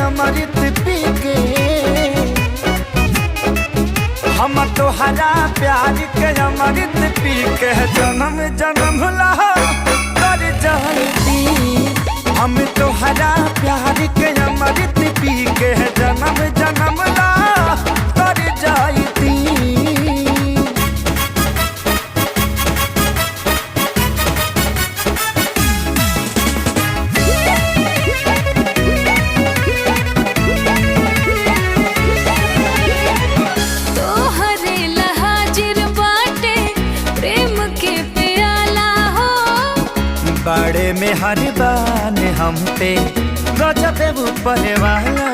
अमृत पी के, हम तोहरा प्यार के अमृत पी के जन्म जन्म ला कर जाती। हम तोहरा प्यार के अमृत पी के जन्म जन्म ला कर जाती। बड़े में हर बान हम पे गजब ऊपर वाला